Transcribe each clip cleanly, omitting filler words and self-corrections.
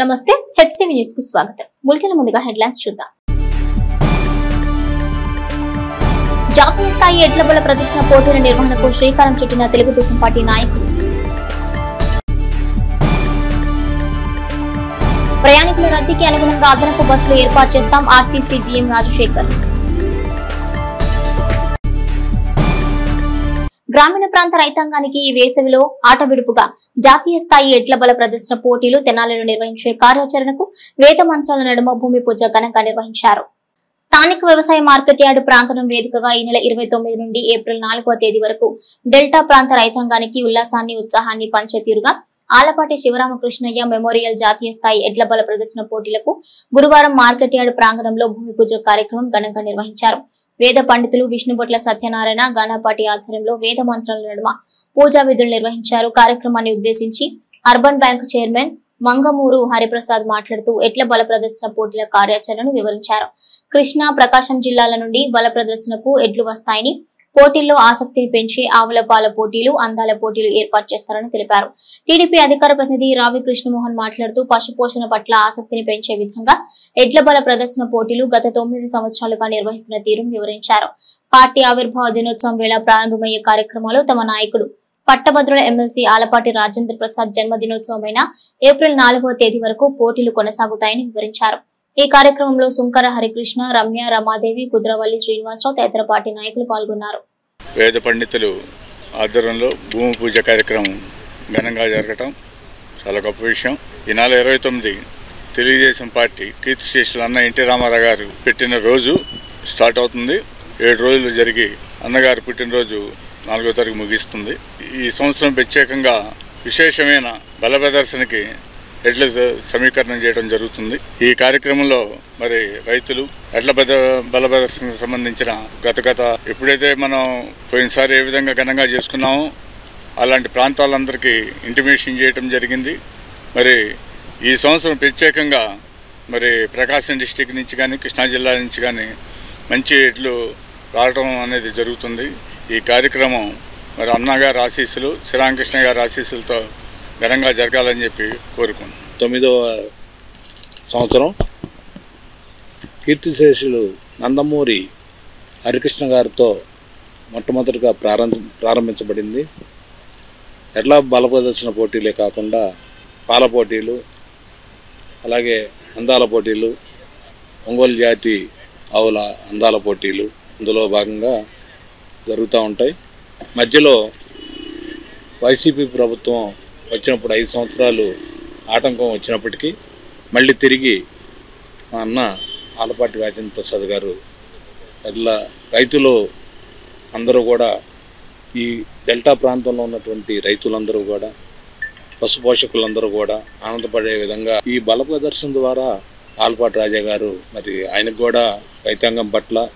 నమస్తే HCV news కు స్వాగతం. బులెటిన్ ముందుగా హెడ్లైన్స్ చూద్దాం. జాతీయ స్థాయి ఎడ్ల బల ప్రదర్శన పోటీల నిర్వహణకు శ్రీకారం చుట్టిన తెలుగుదేశం పార్టీ నాయకులు. ప్రయాణికుల రద్దీకి అనుగుణంగా అదనపు బస్సులు ఏర్పాటు చేస్తాం ఆర్టీసీ జీఎం రాజశేఖర్. గ్రామీణ ప్రాంత రైతాంగానికి ఈ వేసవిలో ఆట విడుపుగా జాతీయ స్థాయి ఎడ్ల బల ప్రదర్శన పోటీలు తెనాలిలో నిర్వహించే కార్యాచరణకు వేద మంత్రాల నడుమ భూమి పూజ ఘనంగా నిర్వహించారు. స్థానిక వ్యవసాయ మార్కెట్ యార్డు ప్రాంగణం వేదికగా ఈ నెల 29 నుండి ఏప్రిల్ 4వ తేదీ వరకు డెల్టా ప్రాంత రైతాంగానికి ఉల్లాసాన్ని ఉత్సాహాన్ని పంచే తీరుగా ఆలపాటి శివరామకృష్ణయ్య మెమోరియల్ జాతీయ స్థాయి ఎడ్ల బల ప్రదర్శన పోటీలకు గురువారం మార్కెట్ యార్డు ప్రాంగణంలో భూమి పూజ కార్యక్రమం ఘనంగా నిర్వహించారు. వేద పండితులు విష్ణుబొట్ల సత్యనారాయణ గానాపాటి ఆధ్వర్యంలో వేద మంత్రాల నడుమ పూజా విధులు నిర్వహించారు. కార్యక్రమాన్ని ఉద్దేశించి urban bank chairman Mangamuru Hariprasad మాట్లాడుతూ ఎడ్ల బల ప్రదర్శన పోటీల కార్యాచరణను వివరించారు. కృష్ణా, ప్రకాశం జిల్లాల నుండి బల ప్రదర్శనకు ఎడ్లు వస్తాయని, పోటీల్లో ఆసక్తిని పెంచే ఆవుల పాల పోటీలు, అందాల పోటీలు ఏర్పాటు చేస్తారని తెలిపారు. టీడీపీ అధికార ప్రతినిధి రావి కృష్ణమోహన్ మాట్లాడుతూ పశు పోషణ పట్ల ఆసక్తిని పెంచే విధంగా ఎడ్ల బల ప్రదర్శన పోటీలు గత 9 సంవత్సరాలుగా నిర్వహిస్తున్న తీరును వివరించారు. పార్టీ ఆవిర్భావ దినోత్సవం వేళ ప్రారంభమయ్యే కార్యక్రమాలు తమ నాయకుడు పట్టభద్రుల ఎమ్మెల్సీ ఆలపాటి రాజేంద్ర ప్రసాద్ జన్మదినోత్సవమైన ఏప్రిల్ 4వ తేదీ వరకు పోటీలు కొనసాగుతాయని వివరించారు. ఈ కార్యక్రమంలో సుంకర హరికృష్ణ, రమ్య, రమాదేవి, కుద్రవల్లి శ్రీనివాసరావు తదితర పార్టీ నాయకులు పాల్గొన్నారు. వేద పండితులు ఆధ్వర్యంలో భూమి పూజ కార్యక్రమం ఘనంగా జరగటం చాలా గొప్ప విషయం. ఈ నెల 29 తెలుగుదేశం పార్టీ కీర్తిశేషులు అన్న ఎన్టీ రామారావు గారు పెట్టిన రోజు స్టార్ట్ అవుతుంది. 7 రోజులు జరిగి అన్నగారు పుట్టినరోజు 4వ తారీఖు ముగిస్తుంది. ఈ సంవత్సరం ప్రత్యేకంగా విశేషమైన బల ప్రదర్శనకి ఎడ్ల సమీకరణం చేయడం జరుగుతుంది. ఈ కార్యక్రమంలో మరి రైతులు ఎడ్ల బల ప్రదర్శనకు సంబంధించిన గత ఎప్పుడైతే మనం పోయినసారి ఏ విధంగా ఘనంగా చేసుకున్నామో అలాంటి ప్రాంతాలందరికీ ఇంటిమేషన్ చేయడం జరిగింది. మరి ఈ సంవత్సరం ప్రత్యేకంగా మరి ప్రకాశం డిస్టిక్ నుంచి కానీ కృష్ణా జిల్లా నుంచి కానీ మంచి ఎడ్లు రావడం అనేది జరుగుతుంది. ఈ కార్యక్రమం మరి అన్నగారి ఆశీస్సులు, శ్రీరామకృష్ణ గారి ఆశీస్సులతో ఘనంగా జరగాలని చెప్పి కోరుకుంటున్నాం. 9వ సంవత్సరం కీర్తిశేషులు నందమూరి హరికృష్ణ గారితో మొట్టమొదటిగా ప్రారంభించబడింది. ఎడ్ల బల ప్రదర్శన పోటీలే కాకుండా పాల పోటీలు, అలాగే అందాల పోటీలు, ఒంగోలు జాతి ఆవుల అందాల పోటీలు ఇందులో భాగంగా జరుగుతూ ఉంటాయి. మధ్యలో వైసీపీ ప్రభుత్వం వచ్చినప్పుడు 5 సంవత్సరాలు ఆటంకం వచ్చినప్పటికీ మళ్ళీ తిరిగి మా అన్న ఆలపాటి రాజేంద్ర ప్రసాద్ గారు రైతులు అందరూ కూడా, ఈ డెల్టా ప్రాంతంలో ఉన్నటువంటి రైతులందరూ కూడా, పశు పోషకులందరూ కూడా ఆనందపడే విధంగా ఈ బల ప్రదర్శన ద్వారా ఆలపాటి రాజా గారు మరి ఆయనకు కూడా రైతాంగం పట్ల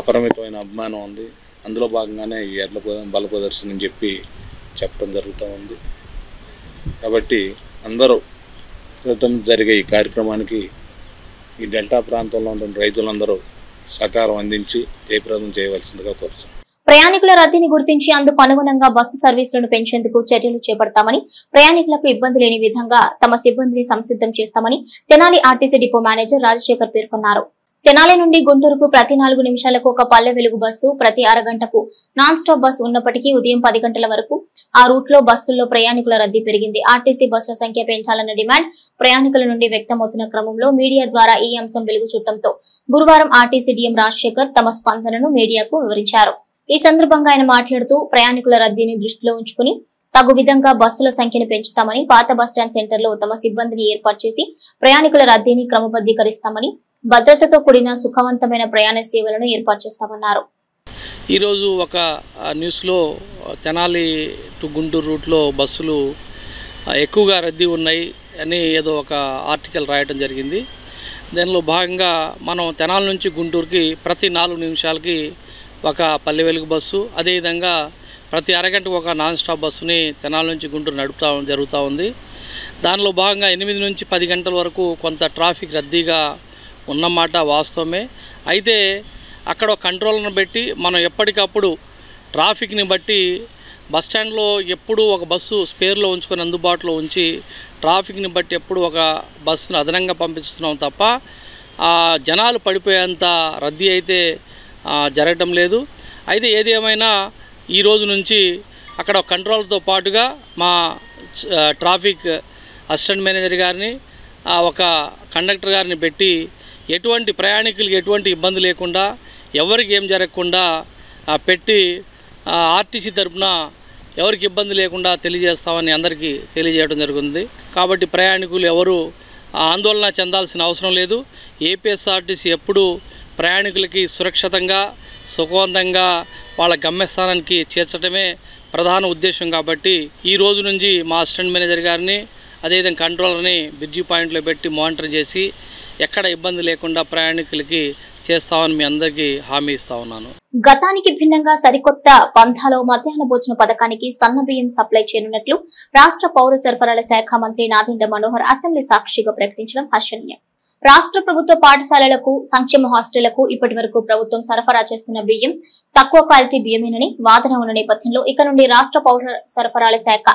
అపరిమితమైన అభిమానం ఉంది. అందులో భాగంగానే ఈ ఎడ్ల బల ప్రదర్శన అని చెప్పడం జరుగుతూ ఉంది. కాబట్టి అందరూ క్రితం జరిగే ఈ కార్యక్రమానికి ఈ డెల్టా ప్రాంతంలో ఉన్న రైతులందరూ సహకారం అందించి జయప్రదం చేయవలసిందిగా కోరుతున్నాం. ప్రయాణికుల రద్దీని గుర్తించి అందుకు అనుగుణంగా బస్సు సర్వీసులను పెంచేందుకు చర్యలు చేపడతామని, ప్రయాణికులకు ఇబ్బంది లేని విధంగా తమ సిబ్బందిని సంసిద్ధం చేస్తామని Tenali RTC depot manager Rajasekhar పేర్కొన్నారు. తెనాలి నుండి గుంటూరుకు ప్రతి 4 నిమిషాలకు ఒక పల్లె వెలుగు బస్సు, ప్రతి అరగంటకు నాన్ స్టాప్ బస్సు ఉన్నప్పటికీ ఉదయం 10 గంటల వరకు ఆ రూట్ లో బస్సుల్లో ప్రయాణికుల రద్దీ పెరిగింది. ఆర్టీసీ బస్సుల సంఖ్య పెంచాలన్న డిమాండ్ ప్రయాణికుల నుండి వ్యక్తమవుతున్న క్రమంలో మీడియా ద్వారా ఈ అంశం వెలుగు చుట్టంతో గురువారం ఆర్టీసీ డిఎం రాజశేఖర్ తమ స్పందనను మీడియాకు వివరించారు. ఈ సందర్భంగా ఆయన మాట్లాడుతూ ప్రయాణికుల రద్దీని దృష్టిలో ఉంచుకుని తగు విధంగా బస్సుల సంఖ్యను పెంచుతామని, పాత బస్టాండ్ సెంటర్ లో తమ సిబ్బందిని ఏర్పాటు చేసి ప్రయాణికుల రద్దీని క్రమబద్ధీకరిస్తామని, భద్రతతో కూడిన సుఖవంతమైన ప్రయాణ సేవలను ఏర్పాటు చేస్తామన్నారు. ఈరోజు ఒక న్యూస్లో తెనాలి టు గుంటూరు రూట్లో బస్సులు ఎక్కువగా రద్దీ ఉన్నాయి అని ఏదో ఒక ఆర్టికల్ రాయటం జరిగింది. దానిలో భాగంగా మనం తెనాలి నుంచి గుంటూరుకి ప్రతి 4 నిమిషాలకి ఒక పల్లె వెలుగు బస్సు, అదేవిధంగా ప్రతి అరగంటకు ఒక నాన్ స్టాప్ బస్సుని తెనాలి నుంచి గుంటూరు జరుగుతూ ఉంది. దానిలో భాగంగా 8 నుంచి 10 గంటల వరకు కొంత ట్రాఫిక్ రద్దీగా ఉన్నమాట వాస్తవమే. అయితే అక్కడ కంట్రోల్ను బట్టి మనం ఎప్పటికప్పుడు ట్రాఫిక్ని బట్టి బస్ స్టాండ్లో ఎప్పుడు ఒక బస్సు స్పేర్లో ఉంచుకొని అందుబాటులో ఉంచి ట్రాఫిక్ని బట్టి ఎప్పుడు ఒక బస్సును అదనంగా పంపిస్తున్నాం తప్ప జనాలు పడిపోయేంత రద్దీ అయితే జరగటం లేదు. అయితే ఏది ఏమైనా ఈ రోజు నుంచి అక్కడ కంట్రోల్తో పాటుగా మా ట్రాఫిక్ అసిస్టెంట్ మేనేజర్ గారిని ఒక కండక్టర్ గారిని పెట్టి ఎటువంటి ప్రయాణికులకి ఎటువంటి ఇబ్బంది లేకుండా ఎవరికి ఏం జరగకుండా పెట్టి ఆర్టీసీ తరపున ఎవరికి ఇబ్బంది లేకుండా తెలియజేస్తామని అందరికీ తెలియజేయడం జరుగుతుంది. కాబట్టి ప్రయాణికులు ఎవరు ఆందోళన చెందాల్సిన అవసరం లేదు. ఏపీఎస్ఆర్టీసీ ఎప్పుడు ప్రయాణికులకి సురక్షితంగా సుఖవంతంగా వాళ్ళ గమ్యస్థానానికి చేర్చడమే ప్రధాన ఉద్దేశం. కాబట్టి ఈ రోజు నుంచి మా అసిస్టెంట్ మేనేజర్ గారిని అదేవిధంగా కంట్రోలర్ని బ్రిడ్జి పాయింట్లో పెట్టి మానిటర్ చేసి ఎక్కడ ఇబ్బంది లేకుండా ప్రయాణికులకి చేస్తామని మీ అందరికీ హామీ ఇస్తా ఉన్నాను. గతానికి భిన్నంగా సరికొత్త పంథాలో మధ్యాహ్న భోజన పథకానికి సన్నబియ్యం సప్లై చేయనున్నట్లు రాష్ట్ర పౌర సరఫరాల శాఖ మంత్రి నాదెండ్ల మనోహర్ అసెంబ్లీ సాక్షిగా ప్రకటించడం హర్షణీయం. రాష్ట్ర ప్రభుత్వ పాఠశాలలకు సంక్షేమ హాస్టళ్లకు ఇప్పటి వరకు ప్రభుత్వం సరఫరా చేస్తున్న బియ్యం తక్కువ క్వాలిటీ బియ్యమేనని వాదన ఉన్న నేపథ్యంలో ఇక నుండి రాష్ట్ర పౌర సరఫరాల శాఖ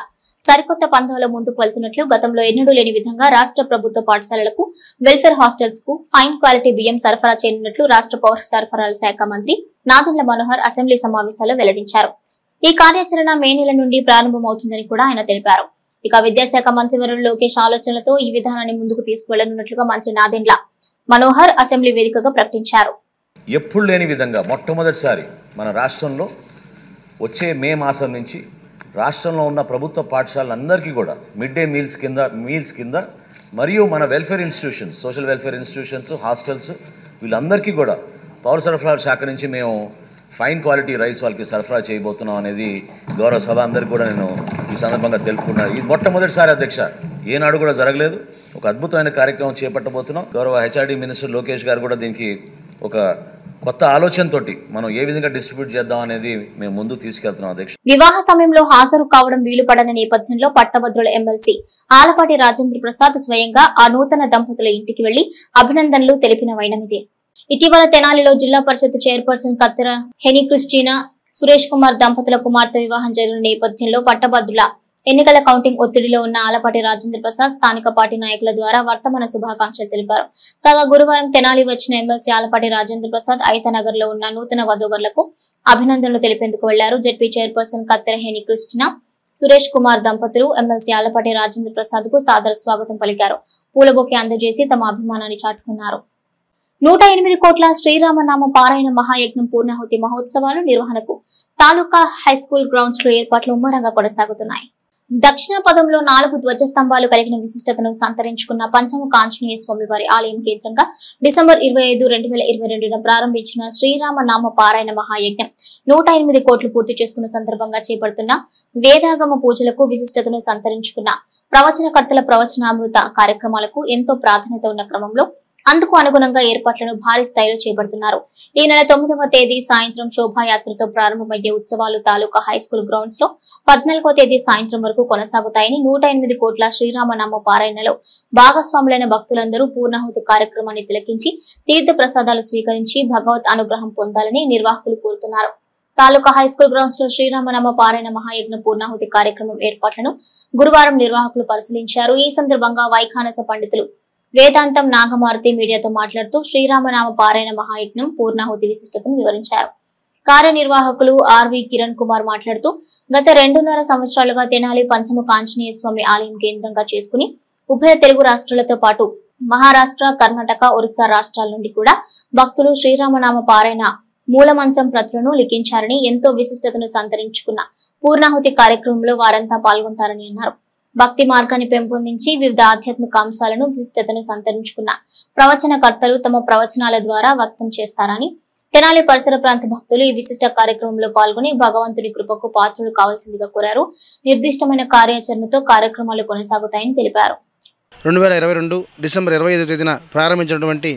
సరికొత్త పంథాలో ముందుకు వెళ్తున్నట్లు గతంలో ఎన్నడూ లేని విధంగా రాష్ట్ర ప్రభుత్వ పాఠశాలలకు వెల్ఫేర్ హాస్టల్స్ కు ఫైన్ క్వాలిటీ బియ్యం సరఫరా చేయనున్నట్లు రాష్ట్ర పౌర సరఫరాల శాఖ మంత్రి నాదెండ్ల మనోహర్ అసెంబ్లీ సమావేశాల్లో వెల్లడించారు. ఈ కార్యాచరణ మే నెల నుండి ప్రారంభమవుతుందని కూడా ఆయన తెలిపారు. ఇక విద్యాశాఖ మంత్రివర్యులు లోకేష్ ఆలోచనలతో ఈ విధానాన్ని ముందుకు తీసుకువెళ్లనున్నట్లుగా మంత్రి నాదెండ్ల మనోహర్ అసెంబ్లీ వేదికగా ప్రకటించారు. ఎప్పుడు లేని విధంగా మొట్టమొదటిసారి మన రాష్ట్రంలో వచ్చే మే మాసం నుంచి రాష్ట్రంలో ఉన్న ప్రభుత్వ పాఠశాలలందరికీ కూడా మిడ్ డే మీల్స్ కింద మరియు మన welfare institutions social welfare institutions hostels వీళ్ళందరికీ కూడా పౌర సరఫరాల శాఖ నుంచి మేము ఫైన్ క్వాలిటీ రైస్ వాళ్ళకి సరఫరా చేయబోతున్నాం అనేది గౌరవ సభ అందరికీ కూడా నేను ఈ సందర్భంగా తెలుపుకున్నాను. ఇది మొట్టమొదటిసారి అధ్యక్ష, ఏనాడు కూడా జరగలేదు. ఒక అద్భుతమైన కార్యక్రమం చేపట్టబోతున్నాం. గౌరవ హెచ్ఆర్డీ మినిస్టర్ లోకేష్ గారు కూడా దీనికి ఒక కొత్త ఆలోచనతోటి మనం ఏ విధంగా డిస్ట్రిబ్యూట్ చేద్దాం అనేది మేము ముందు తీసుకెళ్తున్నాం అధ్యక్ష. వివాహ సమయంలో హాజరు కావడం వీలుపడని నేపథ్యంలో పట్టభద్రుల ఎమ్మెల్సీ ఆలపాటి రాజేంద్ర ప్రసాద్ స్వయంగా ఆ నూతన దంపతుల ఇంటికి వెళ్లి అభినందనలు తెలిపిన వైనమిదే. ఇటీవల తెనాలిలో జిల్లా పరిషత్ చైర్పర్సన్ కత్తెర హెనీ క్రిస్టినా సురేష్ కుమార్ దంపతుల కుమార్తె వివాహం జరిగిన నేపథ్యంలో పట్టభద్రుల ఎన్నికల కౌంటింగ్ ఒత్తిడిలో ఉన్న ఆలపాటి రాజేంద్ర ప్రసాద్ స్థానిక పార్టీ నాయకుల ద్వారా వర్తమాన శుభాకాంక్షలు తెలిపారు. కాగా గురువారం తెనాలి వచ్చిన ఎమ్మెల్సీ ఆలపాటి రాజేంద్ర ప్రసాద్ ఐతనగర్ లో ఉన్న నూతన వధూవరులకు అభినందనలు తెలిపేందుకు వెళ్లారు. జెడ్పీ చైర్పర్సన్ కత్తెర హెనీ క్రిస్టినా సురేష్ కుమార్ దంపతులు ఎమ్మెల్సీ ఆలపాటి రాజేంద్ర ప్రసాద్ కు సాదర స్వాగతం పలికారు. పూలబొకే అందజేసి తమ అభిమానాన్ని చాటుకున్నారు. 108 కోట్ల శ్రీరామనామ పారాయణ మహాయజ్ఞం పూర్ణాహుతి మహోత్సవాలు నిర్వహణకు తాలూకా హైస్కూల్ గ్రౌండ్స్ లో ఏర్పాట్లు ముమ్మరంగా కొనసాగుతున్నాయి. దక్షిణ పదంలో 4 ధ్వజస్తంభాలు కలిగిన విశిష్టతను సంతరించుకున్న పంచముఖ ఆంజనేయ స్వామి వారి ఆలయం కేంద్రంగా డిసెంబర్ 25, 2022న ప్రారంభించిన శ్రీరామ నామ పారాయణ మహాయజ్ఞం 108 కోట్లు పూర్తి చేసుకున్న సందర్భంగా చేపడుతున్న వేదాగమ పూజలకు విశిష్టతను సంతరించుకున్న ప్రవచనకర్తల ప్రవచనామృత కార్యక్రమాలకు ఎంతో ప్రాధాన్యత ఉన్న క్రమంలో అందుకు అనుగుణంగా ఏర్పాట్లను భారీ స్థాయిలో చేపడుతున్నారు. ఈ నెల 9వ తేదీ సాయంత్రం శోభాయాత్రతో ప్రారంభమయ్యే ఉత్సవాలు తాలూకా హైస్కూల్ గ్రౌండ్స్ లో 14వ తేదీ సాయంత్రం వరకు కొనసాగుతాయని 108 కోట్ల శ్రీరామనామ పారాయణలో భాగస్వాములైన భక్తులందరూ పూర్ణాహుతి కార్యక్రమాన్ని తిలకించి తీర్థ ప్రసాదాలు స్వీకరించి భగవత్ అనుగ్రహం పొందాలని నిర్వాహకులు కోరుతున్నారు. తాలూకా హైస్కూల్ గ్రౌండ్స్ లో శ్రీరామనామ పారాయణ మహాయజ్ఞ పూర్ణాహుతి కార్యక్రమం ఏర్పాట్లను గురువారం నిర్వాహకులు పరిశీలించారు. ఈ సందర్భంగా వైఖానస పండితులు వేదాంతం నాగమారుతి మీడియాతో మాట్లాడుతూ శ్రీరామనామ పారాయణ మహాయజ్ఞం పూర్ణాహుతి విశిష్టతను వివరించారు. కార్యనిర్వాహకులు ఆర్వి కిరణ్ కుమార్ మాట్లాడుతూ గత 2.5 సంవత్సరాలుగా తెనాలి పంచముఖ ఆంజనేయ స్వామి ఆలయం కేంద్రంగా చేసుకుని ఉభయ తెలుగు రాష్ట్రాలతో పాటు మహారాష్ట్ర, కర్ణాటక, ఒరిస్సా రాష్ట్రాల నుండి కూడా భక్తులు శ్రీరామనామ పారాయణ మూలమంత్రం ప్రతులను లిఖించారని, ఎంతో విశిష్టతను సంతరించుకున్న పూర్ణాహుతి కార్యక్రమంలో వారంతా పాల్గొంటారని అన్నారు. భక్తి మార్గాన్ని పెంపొందించి వివిధ ఆధ్యాత్మిక అంశాలను విశిష్టతను సంతరించుకున్న ప్రవచనకర్తలు తమ ప్రవచనాల ద్వారా వ్యక్తం చేస్తారని, తెనాలి పరిసర ప్రాంత భక్తులు ఈ విశిష్ట కార్యక్రమంలో పాల్గొని భగవంతుడి కృపకు పాత్రులు కావాల్సిందిగా కోరారు. నిర్దిష్టమైన కార్యాచరణతో కార్యక్రమాలు కొనసాగుతాయని తెలిపారు. 2022 డిసెంబర్ 25వ తేదీన ప్రారంభించినటువంటి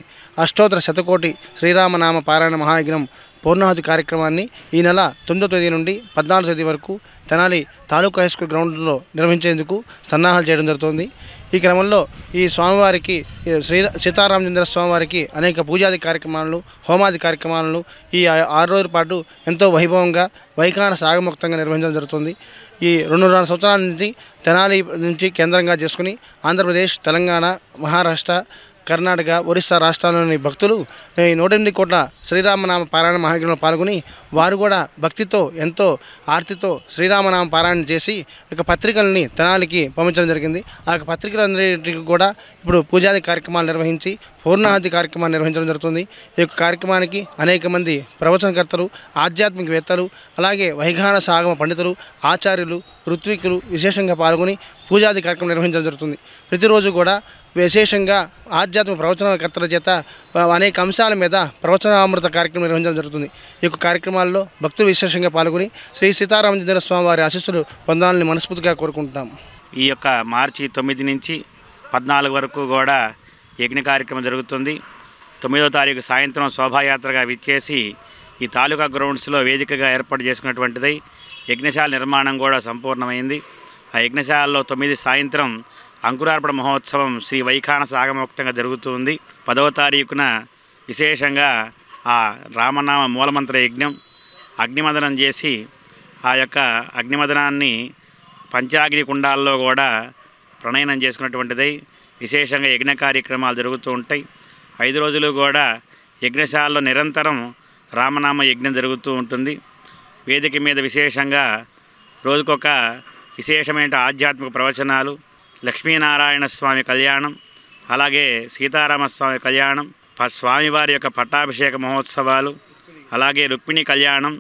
అష్టోత్తర శతకోటి శ్రీరామనామ పారాయణ మహాయజ్ఞం పూర్ణాహుతి కార్యక్రమాన్ని ఈ నెల 9వ తేదీ నుండి 14వ తేదీ వరకు తెనాలి తాలూకా హై స్కూల్ గ్రౌండ్లో నిర్వహించేందుకు సన్నాహాలు చేయడం జరుగుతుంది. ఈ క్రమంలో ఈ స్వామివారికి సీతారామచంద్ర స్వామివారికి అనేక పూజాది కార్యక్రమాలను, హోమాది కార్యక్రమాలను ఈ 6 రోజుల పాటు ఎంతో వైభవంగా వైఖాన సాగముక్తంగా నిర్వహించడం జరుగుతుంది. ఈ 2.5 సంవత్సరాల నుంచి తెనాలి నుంచి కేంద్రంగా చేసుకుని ఆంధ్రప్రదేశ్, తెలంగాణ, మహారాష్ట్ర, కర్ణాటక, ఒరిస్సా రాష్ట్రాల్లోని భక్తులు ఈ 108 కోట్ల శ్రీరామనామ పారాయణ మహాయజ్ఞంలో పాల్గొని వారు కూడా భక్తితో ఎంతో ఆర్తితో శ్రీరామనామ పారాయణ చేసి ఇక పత్రికల్ని తెనాలికి పంపించడం జరిగింది. ఆ పత్రికలందరికీ కూడా ఇప్పుడు పూజాది కార్యక్రమాలు నిర్వహించి పూర్ణాహుతి కార్యక్రమాలు నిర్వహించడం జరుగుతుంది. ఈ యొక్క కార్యక్రమానికి అనేక మంది ప్రవచనకర్తలు, ఆధ్యాత్మికవేత్తలు, అలాగే వైఖాన సాగమ పండితులు, ఆచార్యులు, ఋత్వికులు విశేషంగా పాల్గొని పూజాది కార్యక్రమం నిర్వహించడం జరుగుతుంది. ప్రతిరోజు కూడా విశేషంగా ఆధ్యాత్మిక ప్రవచనకర్తల చేత అనేక అంశాల మీద ప్రవచనామృత కార్యక్రమం నిర్వహించడం జరుగుతుంది. ఈ యొక్క కార్యక్రమాల్లో భక్తులు విశేషంగా పాల్గొని శ్రీ సీతారామచంద్ర స్వామి వారి ఆశీస్సులు పొందాలని మనస్ఫూర్తిగా కోరుకుంటున్నాం. ఈ యొక్క మార్చి 9 నుంచి 14 వరకు కూడా యజ్ఞ కార్యక్రమం జరుగుతుంది. 9వ తారీఖు సాయంత్రం శోభాయాత్రగా విచ్చేసి ఈ తాలూకా గ్రౌండ్స్లో వేదికగా ఏర్పాటు చేసుకున్నటువంటిది యజ్ఞశాల నిర్మాణం కూడా సంపూర్ణమైంది. ఆ యజ్ఞశాలలో 9 సాయంత్రం అంకురార్పణ మహోత్సవం శ్రీ వైఖాన సాగమోక్తంగా జరుగుతుంది. 10వ తారీఖున విశేషంగా ఆ రామనామ మూలమంత్ర యజ్ఞం అగ్నిమదనం చేసి ఆ యొక్క అగ్నిమదనాన్ని పంచాగ్ని కుండాల్లో కూడా ప్రణయనం చేసుకున్నటువంటిది. విశేషంగా యజ్ఞ కార్యక్రమాలు జరుగుతూ ఉంటాయి. 5 రోజులు కూడా యజ్ఞశాలలో నిరంతరం రామనామ యజ్ఞం జరుగుతూ ఉంటుంది. వేదిక మీద విశేషంగా రోజుకొక విశేషమైన ఆధ్యాత్మిక ప్రవచనాలు, లక్ష్మీనారాయణ స్వామి కళ్యాణం, అలాగే సీతారామస్వామి కళ్యాణం, స్వామివారి యొక్క పట్టాభిషేక మహోత్సవాలు, అలాగే రుక్మిణి కళ్యాణం,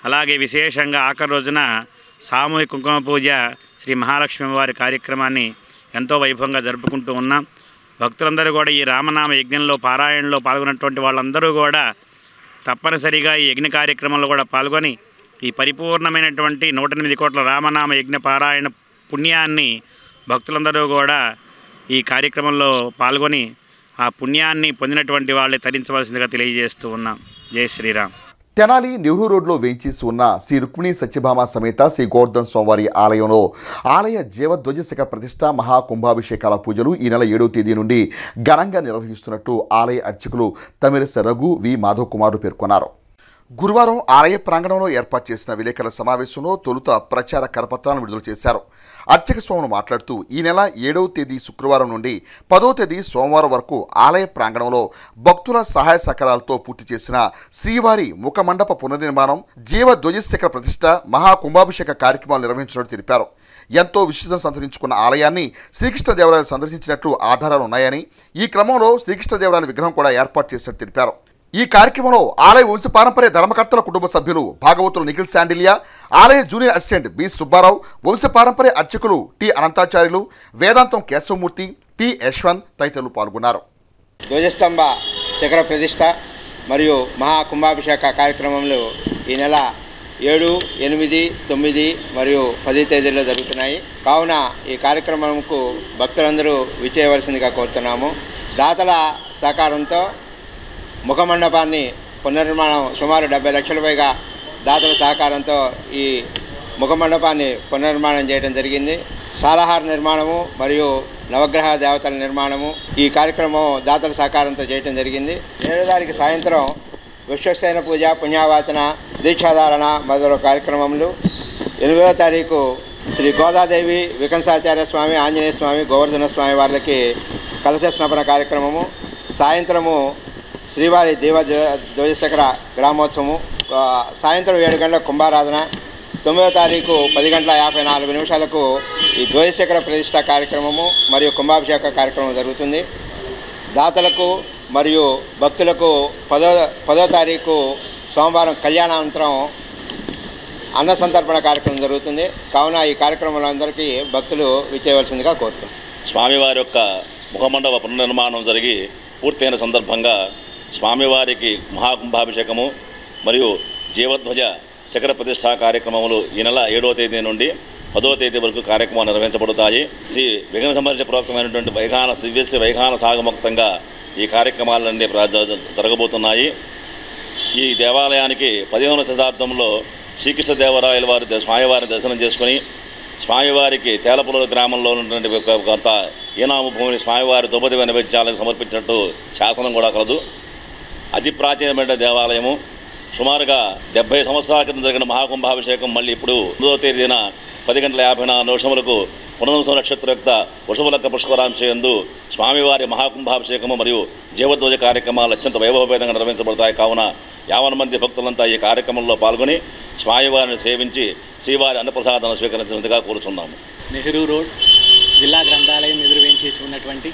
అలాగే విశేషంగా ఆఖరి రోజున సామూహిక కుంకుమ పూజ శ్రీ మహాలక్ష్మి వారి కార్యక్రమాన్ని ఎంతో వైభవంగా జరుపుకుంటూ ఉన్నాం. భక్తులందరూ కూడా ఈ రామనామ యజ్ఞంలో పారాయణలో పాల్గొన్నటువంటి వాళ్ళందరూ కూడా తప్పనిసరిగా ఈ యజ్ఞ కార్యక్రమంలో కూడా పాల్గొని ఈ పరిపూర్ణమైనటువంటి 108 కోట్ల రామనామ యజ్ఞ పారాయణ పుణ్యాన్ని భక్తులందరూ కూడా ఈ కార్యక్రమంలో పాల్గొని ఆ పుణ్యాన్ని పొందినటువంటి వాళ్ళే తరించవలసిందిగా తెలియజేస్తూ ఉన్నాం. జై శ్రీరామ్. తెనాలి నెహ్రూ రోడ్లో వేయించేసి ఉన్న శ్రీ రుక్మిణి సత్యభామ సమేత శ్రీ గోవర్ధన్ స్వామివారి ఆలయంలో ఆలయ జీవధ్వజశిఖ ప్రతిష్ట మహాకుంభాభిషేకాల పూజలు ఈ నెల 7వ తేదీ నుండి ఘనంగా నిర్వహిస్తున్నట్టు ఆలయ అర్చకులు తమిళస రఘు వి మాధవ్ కుమార్ పేర్కొన్నారు. గురువారం ఆలయ ప్రాంగణంలో ఏర్పాటు చేసిన విలేకరుల సమావేశంలో తొలుత ప్రచార కరపత్రాలను విడుదల చేశారు. అర్చక స్వాములు మాట్లాడుతూ ఈ నెల 7వ తేదీ శుక్రవారం నుండి 10వ తేదీ సోమవారం వరకు ఆలయ ప్రాంగణంలో భక్తుల సహాయ సహకారాలతో పూర్తి చేసిన శ్రీవారి ముఖమండప పునర్నిర్మాణం, జీవ ధ్వజశిఖర ప్రతిష్ట, మహాకుంభాభిషేక కార్యక్రమాలు నిర్వహించినట్టు తెలిపారు. ఎంతో విశిష్టం సంతరించుకున్న ఆలయాన్ని శ్రీకృష్ణదేవరాయలు సందర్శించినట్లు ఆధారాలు ఉన్నాయని, ఈ క్రమంలో శ్రీకృష్ణదేవరాయల విగ్రహం కూడా ఏర్పాటు చేసినట్టు తెలిపారు. ఈ కార్యక్రమంలో ఆలయ వంశపారంపర్య ధర్మకర్తల కుటుంబ సభ్యులు భాగవతులు నిఖిల్ శాండిలియా, ఆలయ జూనియర్ అసిస్టెంట్ బి సుబ్బారావు, వంశపారంపర్య అర్చకులు టి అనంతాచార్యులు, వేదాంతం కేశవమూర్తి, టి యశ్వంత్ తదితరులు పాల్గొన్నారు. ధ్వజస్తంభ శిఖర ప్రతిష్ట మరియు మహాకుంభాభిషేక కార్యక్రమంలో ఈ నెల 7, 8, 9 మరియు 10 తేదీల్లో జరుగుతున్నాయి. కావున ఈ కార్యక్రమంకు భక్తులందరూ విచ్చేయవలసిందిగా కోరుతున్నాము. దాతల సహకారంతో ముఖమండపాన్ని పునర్నిర్మాణం సుమారు 70 లక్షల పైగా దాతల సహకారంతో ఈ ముఖమండపాన్ని పునర్నిర్మాణం చేయడం జరిగింది. సాలహార నిర్మాణము మరియు నవగ్రహ దేవతల నిర్మాణము ఈ కార్యక్రమం దాతల సహకారంతో చేయడం జరిగింది. 7వ తారీఖు సాయంత్రం విశ్వక్సేన పూజ, పుణ్యావాచన, దీక్షాధారణ మొదలగు కార్యక్రమములు. 8వ తారీఖు శ్రీ గోదాదేవి, వికంసాచార్య స్వామి, ఆంజనేయ స్వామి, గోవర్ధన స్వామి వారికి కలశ స్నాపన కార్యక్రమము. సాయంత్రము శ్రీవారి ధ్వజశిఖర గ్రామోత్సవము. సాయంత్రం 7 గంటల కుంభారాధన. 9వ తారీఖు 10:54 ఈ ధ్వజశిఖర ప్రతిష్ట కార్యక్రమము మరియు కుంభాభిషేక కార్యక్రమం జరుగుతుంది. దాతలకు మరియు భక్తులకు 10వ తారీఖు సోమవారం కళ్యాణానంతరం అన్న సంతర్పణ కార్యక్రమం జరుగుతుంది. కావున ఈ కార్యక్రమంలో అందరికీ భక్తులు విచ్చేయవలసిందిగా కోరుతున్నాం. స్వామివారి యొక్క ముఖమండప పునర్నిర్మాణం జరిగి పూర్తయిన సందర్భంగా స్వామివారికి మహాకుంభాభిషేకము మరియు జీవధ్వజ శిఖర ప్రతిష్టా కార్యక్రమములు ఈ నెల 7వ తేదీ నుండి 10వ తేదీ వరకు కార్యక్రమాలు నిర్వహించబడతాయి. శ్రీ విఘ్న సంబంధించి ప్రోక్తమైనటువంటి దివ్యశ్రీ వైఖాన సాగముక్తంగా ఈ కార్యక్రమాలన్నీ జరగబోతున్నాయి. ఈ దేవాలయానికి 15వ శతాబ్దంలో శ్రీకృష్ణదేవరాయల వారి స్వామివారిని దర్శనం చేసుకుని స్వామివారికి తేలపుల గ్రామంలో ఉన్నటువంటి కొంత ఈనాము భూమిని స్వామివారి దుపదివ నైవేద్యాలకు సమర్పించినట్టు శాసనం కూడా కలదు. అతి ప్రాచీనమైన దేవాలయము. సుమారుగా 70 సంవత్సరాల క్రితం జరిగిన మహాకుంభాభిషేకం మళ్ళీ ఇప్పుడు 9వ తేదీన 10:54 పునర్వసు నక్షత్రయుక్త వృషభలక్క పుష్కరాంశయందు స్వామివారి మహాకుంభాభిషేకము మరియు జీవధ్వజ కార్యక్రమాలు అత్యంత వైభవపేతంగా నిర్వహించబడతాయి. కావున 50 మంది భక్తులంతా ఈ కార్యక్రమంలో పాల్గొని స్వామివారిని సేవించి శ్రీవారి అన్నప్రసాదాన్ని స్వీకరించినందుగా కోరుచున్నాము. నెహ్రూ రోడ్ జిల్లా గ్రంథాలయం ఎదురు వేయించేసి ఉన్నటువంటి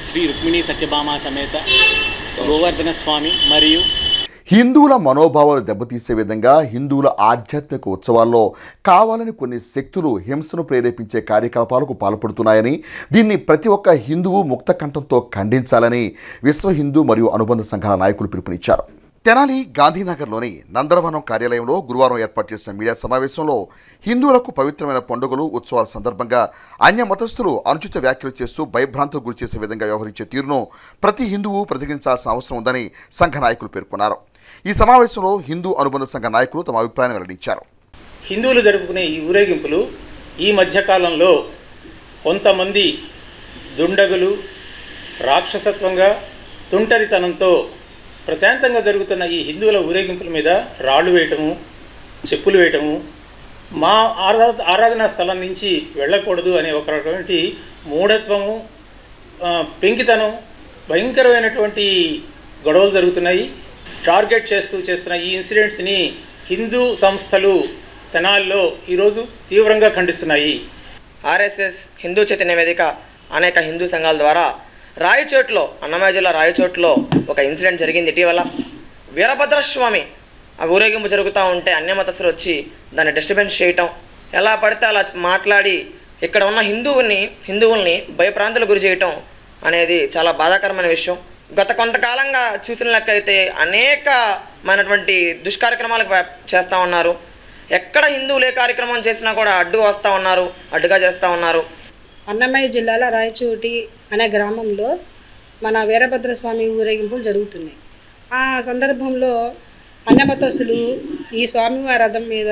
శ్రీ రుక్మిణీ సత్యభామ సమేత గోవర్ధన స్వామి మరియు హిందువుల మనోభావాలు దెబ్బతీసే విధంగా హిందువుల ఆధ్యాత్మిక ఉత్సవాల్లో కావాలని కొన్ని శక్తులు హింసను ప్రేరేపించే కార్యకలాపాలకు పాల్పడుతున్నాయని, దీన్ని ప్రతి ఒక్క హిందువు ముక్త కంఠంతో ఖండించాలని విశ్వ హిందూ మరియు అనుబంధ సంఘాల నాయకులు పిలుపునిచ్చారు. తెనాలి గాంధీనగర్లోని నందనవనం కార్యాలయంలో గురువారం ఏర్పాటు చేసిన మీడియా సమావేశంలో హిందువులకు పవిత్రమైన పండుగలు ఉత్సవాల సందర్భంగా అన్య మతస్థులు అనుచిత వ్యాఖ్యలు చేస్తూ భయభ్రాంతులకు గురిచేసే విధంగా వ్యవహరించే తీరును ప్రతి హిందువు ప్రతిఘటించాల్సిన అవసరం ఉందని సంఘ నాయకులు పేర్కొన్నారు. ఈ సమావేశంలో హిందూ అనుబంధ సంఘ నాయకులు తమ అభిప్రాయాన్ని వెల్లడించారు. హిందువులు జరుపుకునే ఈ ఊరేగింపులు ఈ మధ్యకాలంలో కొంతమంది దుండగులు రాక్షసత్వంగా తుంటరితనంతో ప్రశాంతంగా జరుగుతున్న ఈ హిందువుల ఊరేగింపుల మీద రాళ్ళు వేయటము, చెప్పులు వేయటము, మా ఆరాధనా స్థలం నుంచి వెళ్ళకూడదు అనే ఒక రకమైన మూఢత్వము, పెంకితనం, భయంకరమైనటువంటి గొడవలు జరుగుతున్నాయి. టార్గెట్ చేస్తున్న ఈ ఇన్సిడెంట్స్ని హిందూ సంస్థలు తెనాలిలో ఈరోజు తీవ్రంగా ఖండిస్తున్నాయి. ఆర్ఎస్ఎస్ హిందూ చైతన్య వేదిక అనేక హిందూ సంఘాల ద్వారా రాయచోట్లో, అన్నమయ్య జిల్లా రాయచోట్లో ఒక ఇన్సిడెంట్ జరిగింది ఇటీవల. వీరభద్రస్వామి ఆ ఊరేగింపు జరుగుతూ ఉంటే అన్యమతస్థులు వచ్చి దాన్ని డిస్టర్బెన్స్ చేయటం, ఎలా పడితే అలా మాట్లాడి ఇక్కడ ఉన్న హిందువుల్ని భయప్రాంతులకు గురి చేయటం అనేది చాలా బాధాకరమైన విషయం. గత కొంతకాలంగా చూసిన లెక్క అయితే అనేకమైనటువంటి దుష్కార్యక్రమాలకు చేస్తూ ఉన్నారు. ఎక్కడ హిందువులు ఏ కార్యక్రమం చేసినా కూడా అడ్డుగా చేస్తూ ఉన్నారు. అన్నమయ్య జిల్లాలో రాయచోటి అనే గ్రామంలో మన వీరభద్రస్వామి ఊరేగింపులు జరుగుతున్నాయి. ఆ సందర్భంలో అన్యమతస్థులు ఈ స్వామివారి రథం మీద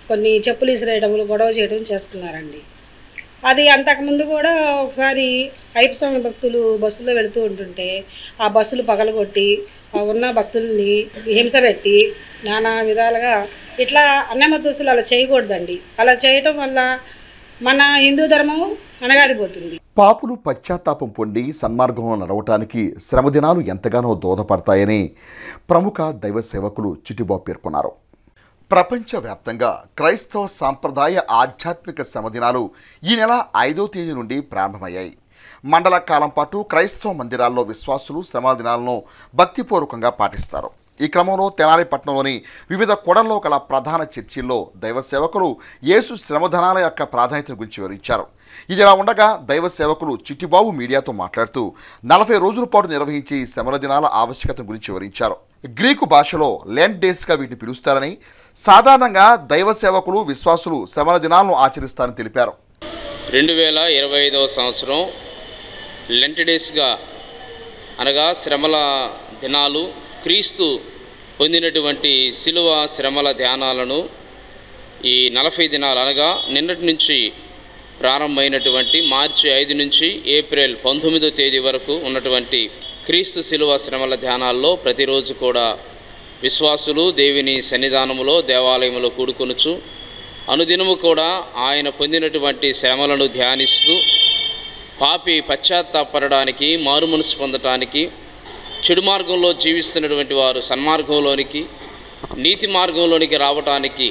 కొన్ని చెప్పులు ఇసిరేయడములు, గొడవ చేయడం చేస్తున్నారండి. అది అంతకుముందు కూడా ఒకసారి అయ్యప్ప స్వామి భక్తులు బస్సులో వెళుతూ ఉంటుంటే ఆ బస్సులు పగలగొట్టి ఉన్న భక్తుల్ని హింస పెట్టి నానా విధాలుగా ఇట్లా అన్యమతస్థులు అలా చేయకూడదండి. అలా చేయటం వల్ల మన హిందూ ధర్మం అణగారిపోతుంది. పాపులు పశ్చాత్తాపం పొంది సన్మార్గంలో నడవటానికి శ్రమదినాలు ఎంతగానో దోహదపడతాయని ప్రముఖ దైవ సేవకులు చిట్టిబాబు పేర్కొన్నారు. ప్రపంచవ్యాప్తంగా క్రైస్తవ సాంప్రదాయ ఆధ్యాత్మిక శ్రమదినాలు ఈ నెల 5వ తేదీ నుండి ప్రారంభమయ్యాయి. మండల కాలం పాటు క్రైస్తవ మందిరాల్లో విశ్వాసులు శ్రమల దినాలను భక్తిపూర్వకంగా పాటిస్తారు. ఈ క్రమంలో తెనాలి పట్టణంలోని వివిధ కొడల్లో గల ప్రధాన చర్చిల్లో దైవ సేవకులు యేసు శ్రమధనాల యొక్క ప్రాధాన్యత గురించి వివరించారు. ఇదిలా ఉండగా దైవ సేవకులు చిట్టిబాబు మీడియాతో మాట్లాడుతూ 40 రోజుల పాటు నిర్వహించే శ్రమల దినాల ఆవశ్యకత గురించి వివరించారు. గ్రీకు భాషలో లెంట్ డేస్గా వీటిని పిలుస్తారని, సాధారణంగా దైవ సేవకులు విశ్వాసులు శ్రమల దినాలను ఆచరిస్తారని తెలిపారు. 2025వ సంవత్సరం లెంట్ డేస్గా అనగా శ్రమల దినాలు క్రీస్తు పొందినటువంటి శిలువ శ్రమల ధ్యానాలను ఈ 40 దినాలు అనగా నిన్నటి నుంచి ప్రారంభమైనటువంటి మార్చి 5 నుంచి ఏప్రిల్ 19వ తేదీ వరకు ఉన్నటువంటి క్రీస్తు శిలువ శ్రమల ధ్యానాల్లో ప్రతిరోజు కూడా విశ్వాసులు దేవుని సన్నిధానములో దేవాలయంలో కూడుకొనుచు అనుదినము కూడా ఆయన పొందినటువంటి శ్రమలను ధ్యానిస్తూ పాపి పశ్చాత్తాపడడానికి, మారుమనసు పొందటానికి, చెడు మార్గంలో జీవిస్తున్నటువంటి వారు సన్మార్గంలోనికి, నీతి మార్గంలోనికి రావటానికి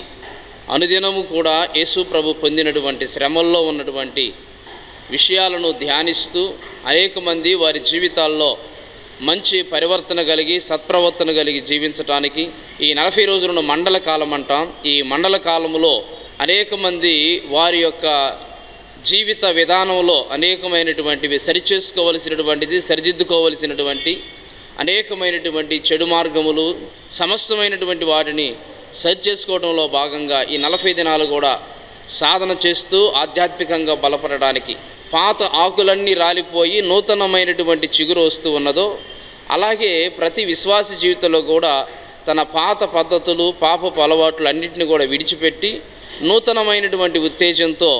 అనుదినము కూడా యేసు ప్రభు పొందినటువంటి శ్రమల్లో ఉన్నటువంటి విషయాలను ధ్యానిస్తూ అనేక మంది వారి జీవితాల్లో మంచి పరివర్తన కలిగి సత్ప్రవర్తన కలిగి జీవించటానికి ఈ 40 రోజులను మండల కాలం అంటాం. ఈ మండల కాలంలో అనేక మంది వారి యొక్క జీవిత విధానంలో అనేకమైనటువంటివి సరిదిద్దుకోవలసినటువంటి అనేకమైనటువంటి చెడు మార్గములు సమస్తమైనటువంటి వాటిని సరి చేసుకోవడంలో భాగంగా ఈ 40 దినాలు కూడా సాధన చేస్తూ ఆధ్యాత్మికంగా బలపడడానికి పాత ఆకులన్నీ రాలిపోయి నూతనమైనటువంటి చిగురు వస్తూ ఉన్నదో అలాగే ప్రతి విశ్వాస జీవితంలో కూడా తన పాత పద్ధతులు పాపపు అలవాట్లు అన్నింటినీ కూడా విడిచిపెట్టి నూతనమైనటువంటి ఉత్తేజంతో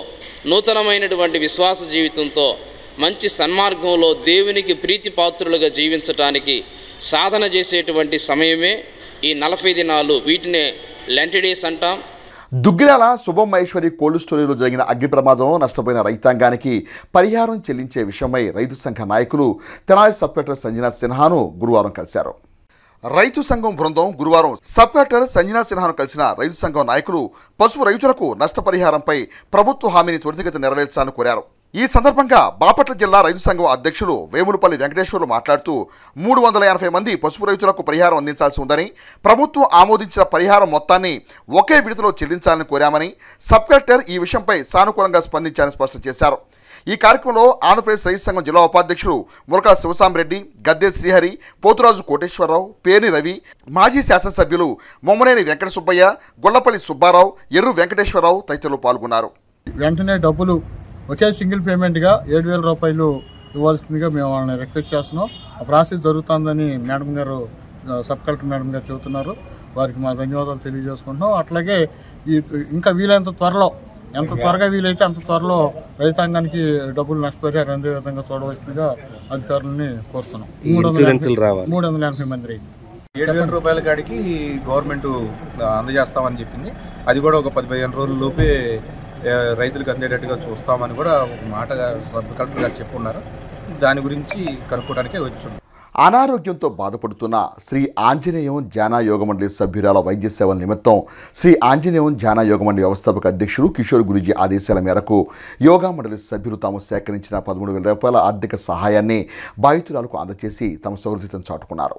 నూతనమైనటువంటి విశ్వాస జీవితంతో మంచి సన్మార్గంలో దేవునికి ప్రీతిపాత్రులుగా జీవించటానికి సాధన చేసేటువంటి సమయమే ఈ 40 దినాలు. వీటినే లెంట్ డేస్ అంటాం. దుగ్గిరాల శుభం మహేశ్వరి కోల్డ్ స్టోరేజ్లో జరిగిన అగ్ని ప్రమాదంలో నష్టపోయిన రైతాంగానికి పరిహారం చెల్లించే విషయమై రైతు సంఘ నాయకులు తెనాలి సబ్ కలెక్టర్ సంజనా సిన్హాను గురువారం కలిశారు. రైతు సంఘం బృందం గురువారం సబ్ కలెక్టర్ సంజనా సిన్హాను కలిసిన రైతు సంఘం నాయకులు పసుపు రైతులకు నష్టపరిహారంపై ప్రభుత్వ హామీని త్వరితగతిన నెరవేర్చాలని కోరారు. ఈ సందర్భంగా బాపట్ల జిల్లా రైతు సంఘం అధ్యక్షులు వేములపల్లి వెంకటేశ్వర్లు మాట్లాడుతూ 380 మంది పసుపు రైతులకు పరిహారం అందించాల్సి ఉందని, ప్రభుత్వం ఆమోదించిన పరిహారం మొత్తాన్ని ఒకే విడతలో చెల్లించాలని కోరామని సబ్ కలెక్టర్ ఈ విషయంపై సానుకూలంగా స్పందించాలని స్పష్టం చేశారు. ఈ కార్యక్రమంలో ఆంధ్రప్రదేశ్ రైతు సంఘం జిల్లా ఉపాధ్యక్షులు మురకా శివసాంరెడ్డి, గద్దె శ్రీహరి, పోతురాజు కోటేశ్వరరావు, పేర్ని రవి, మాజీ శాసనసభ్యులు మొమ్మనేని వెంకట సుబ్బయ్య, గొల్లపల్లి సుబ్బారావు, ఎర్రు వెంకటేశ్వరరావు తదితరులు పాల్గొన్నారు. వెంటనే డబ్బులు ఒకే సింగిల్ పేమెంట్గా 7,000 రూపాయలు ఇవ్వాల్సిందిగా మేము వాళ్ళని రిక్వెస్ట్ చేస్తున్నాం. ఆ ప్రాసెస్ జరుగుతుందని మేడం గారు, సబ్ కలెక్టర్ మేడం గారు చెబుతున్నారు. వారికి మా ధన్యవాదాలు తెలియజేసుకుంటున్నాం. అట్లాగే ఇంకా వీలైనంత త్వరలో, ఎంత త్వరగా వీలైతే అంత త్వరలో రైతాంగానికి డబ్బులు నష్టపరిహారం అందే విధంగా చూడవలసిందిగా అధికారులని కోరుతున్నాం. 380 మంది రైతులు 7,000 రూపాయల కాడికి గవర్నమెంట్ అందజేస్తామని చెప్పింది. అది కూడా ఒక 15 రోజుల లోపే రైతులకు అందేటట్టుగా చూస్తామని కూడా ఒక మాట సబ్ కలెక్టర్ గారు చెప్పున్నారు. దాని గురించి కనుక్కోవడానికే వచ్చాం. అనారోగ్యంతో బాధపడుతున్న శ్రీ ఆంజనేయం ధ్యాన యోగమండలి సభ్యురాల వైద్య సేవల నిమిత్తం శ్రీ ఆంజనేయం ధ్యాన యోగమండలి వ్యవస్థాపక అధ్యక్షుడు కిషోర్ గురూజీ ఆదేశాల మేరకు యోగా మండలి సభ్యులు తాము సేకరించిన 13,000 రూపాయల ఆర్థిక సహాయాన్ని బాధితురాలకు అందజేసి తమ సౌహృదతను చాటుకున్నారు.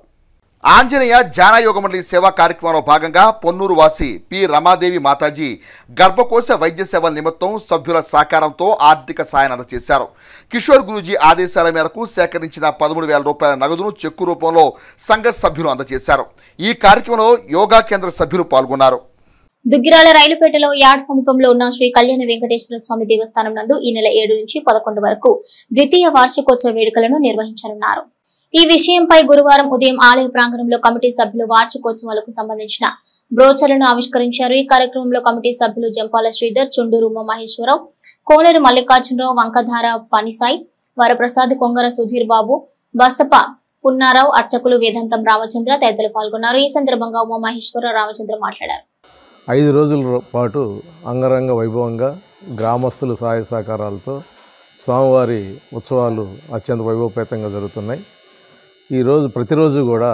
ఆంజనేయ ధ్యాన యోగమండలి సేవా కార్యక్రమంలో భాగంగా పొన్నూరు వాసి పి రమాదేవి మాతాజీ గర్భకోశ వైద్య సేవల నిమిత్తం సభ్యుల సహకారంతో ఆర్థిక సాయాన్ని అందజేశారు. కిషోర్ గురూజీ ఆదేశాల మేరకు సేకరించిన 13,000 రూపాయల నగదును చెక్కు రూపంలో సంఘ సభ్యులు అందజేశారు. ఈ కార్యక్రమంలో యోగా కేంద్ర సభ్యులు పాల్గొన్నారు. దుగ్గిరాల రైలుపేటలో యార్డ్ సమీపంలో ఉన్న శ్రీ కళ్యాణ వెంకటేశ్వర స్వామి దేవస్థానం నందు ఈ నెల 7 నుంచి 11 వరకు ద్వితీయ వార్షికోత్సవ వేడుకలను నిర్వహించనున్నారు. ఈ విషయంపై గురువారం ఉదయం ఆలయ ప్రాంగణంలో కమిటీ సభ్యులు వార్షికోత్సవాలకు సంబంధించిన బ్రోచర్లను ఆవిష్కరించారు. ఈ కార్యక్రమంలో కమిటీ సభ్యులు జంపాల శ్రీధర్, చుండూరు ఉమామహేశ్వరరావు, కోనేరు మల్లికార్జునరావు, వంకధార పనిసాయి, వరప్రసాద్, కొంగర సుధీర్ బాబు, బసప పున్నారావు, అర్చకులు వేదాంతం రామచంద్ర తదితరులు పాల్గొన్నారు. ఈ సందర్భంగా ఉమామహేశ్వరరావు రామచంద్ర మాట్లాడారు. 5 రోజుల పాటు అంగరంగ వైభవంగా గ్రామస్తుల సహాయ సహకారాలతో స్వామివారి ఉత్సవాలు అత్యంత వైభవపేతంగా జరుగుతున్నాయి. ఈరోజు ప్రతిరోజు కూడా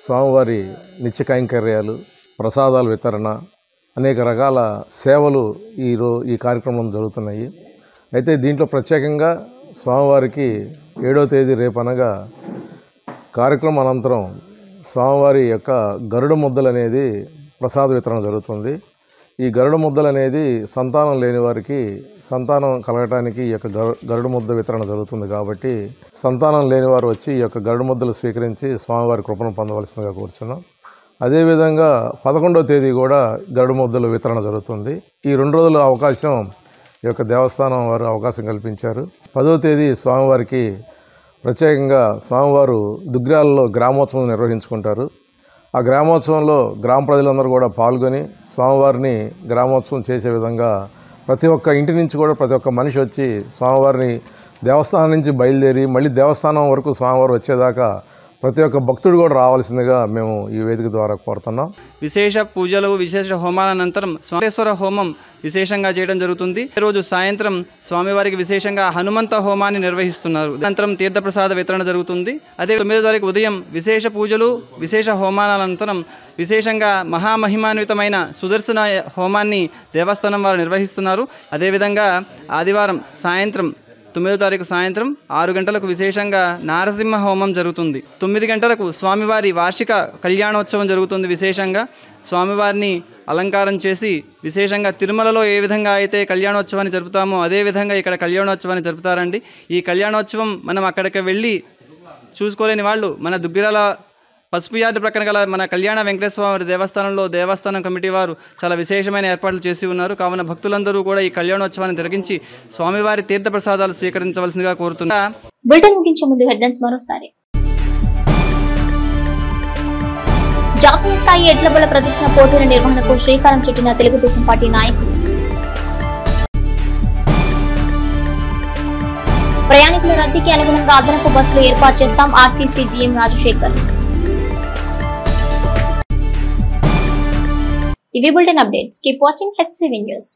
స్వామివారి నిత్య కైంకర్యాలు, ప్రసాదాల వితరణ, అనేక రకాల సేవలు ఈ కార్యక్రమం జరుగుతున్నాయి. అయితే దీంట్లో ప్రత్యేకంగా స్వామివారికి 7వ తేదీ రేపనగా కార్యక్రమం అనంతరం స్వామివారి యొక్క గరుడ ముద్దలు అనేది ప్రసాద వితరణ జరుగుతుంది. ఈ గరుడ ముద్దలు అనేది సంతానం లేని వారికి సంతానం కలగటానికి ఈ యొక్క గరుడ ముద్ద వితరణ జరుగుతుంది. కాబట్టి సంతానం లేని వారు వచ్చి ఈ యొక్క గరుడ ముద్దలు స్వీకరించి స్వామివారి కృపను పొందవలసిందిగా కోరుచున్నాం. అదేవిధంగా 11వ తేదీ కూడా గరుడ ముద్దలు వితరణ జరుగుతుంది. ఈ 2 రోజుల అవకాశం ఈ యొక్క దేవస్థానం వారు అవకాశం కల్పించారు. 10వ తేదీ స్వామివారికి ప్రత్యేకంగా స్వామివారు దుగ్గిరాలలో గ్రామోత్సవం నిర్వహించుకుంటారు. ఆ గ్రామోత్సవంలో గ్రామ ప్రజలందరూ కూడా పాల్గొని స్వామివారిని గ్రామోత్సవం చేసే విధంగా ప్రతి ఒక్క ఇంటి నుంచి కూడా ప్రతి ఒక్క మనిషి వచ్చి స్వామివారిని దేవస్థానం నుంచి బయలుదేరి మళ్ళీ దేవస్థానం వరకు స్వామివారు వచ్చేదాకా ప్రతి ఒక్క భక్తుడు కూడా రావాల్సిందిగా మేము ఈ వేదిక ద్వారా కోరుతున్నాం. విశేష పూజలు, విశేష హోమాల అనంతరం స్వామేశ్వర హోమం విశేషంగా చేయడం జరుగుతుంది. ఈరోజు సాయంత్రం స్వామివారికి విశేషంగా హనుమంత హోమాన్ని నిర్వహిస్తున్నారు. అనంతరం తీర్థప్రసాద వితరణ జరుగుతుంది. అదే 9వ తారీఖు ఉదయం విశేష పూజలు, విశేష హోమాల అనంతరం విశేషంగా మహామహిమాన్వితమైన సుదర్శన హోమాన్ని దేవస్థానం వారు నిర్వహిస్తున్నారు. అదేవిధంగా ఆదివారం సాయంత్రం 9వ తారీఖు సాయంత్రం 6 గంటలకు విశేషంగా నారసింహ హోమం జరుగుతుంది. 9 గంటలకు స్వామివారి వార్షిక కళ్యాణోత్సవం జరుగుతుంది. విశేషంగా స్వామివారిని అలంకారం చేసి విశేషంగా తిరుమలలో ఏ విధంగా అయితే కళ్యాణోత్సవాన్ని జరుపుతామో అదేవిధంగా ఇక్కడ కళ్యాణోత్సవాన్ని జరుపుతారండి. ఈ కళ్యాణోత్సవం మనం అక్కడికి వెళ్ళి చూసుకోలేని వాళ్ళు మన దుగ్గిరాల పసుపు యార్డు ప్రక్కన గల మన కళ్యాణ వెంకటేశ్వర వారి దేవస్థానంలో దేవస్థానం కమిటీ వారు చాలా విశేషమైన ఏర్పాట్లు చేసి ఉన్నారు. కావున భక్తులందరూ కూడా ఈ కళ్యాణోత్సవాన్ని తిలకించి స్వామివారి తీర్థ ప్రసాదాలు స్వీకరించవలసిందిగా కోరుతున్నా. బులెటిన్ ముగించే ముందు హెడ్లైన్స్ మరోసారి. జాతీయ స్థాయి ఎడ్ల బల ప్రదర్శన పోటీల నిర్వహణకు శ్రీకారం చుట్టిన తెలుగుదేశం పార్టీ నాయకులు. ప్రయాణికుల రద్దీకి అనుగుణంగా అదనపు బస్సులు ఏర్పాటు చేస్తాం ఆర్టీసీ జీఎం రాజశేఖర్. ఇవి bulletin updates. Keep watching HCV news.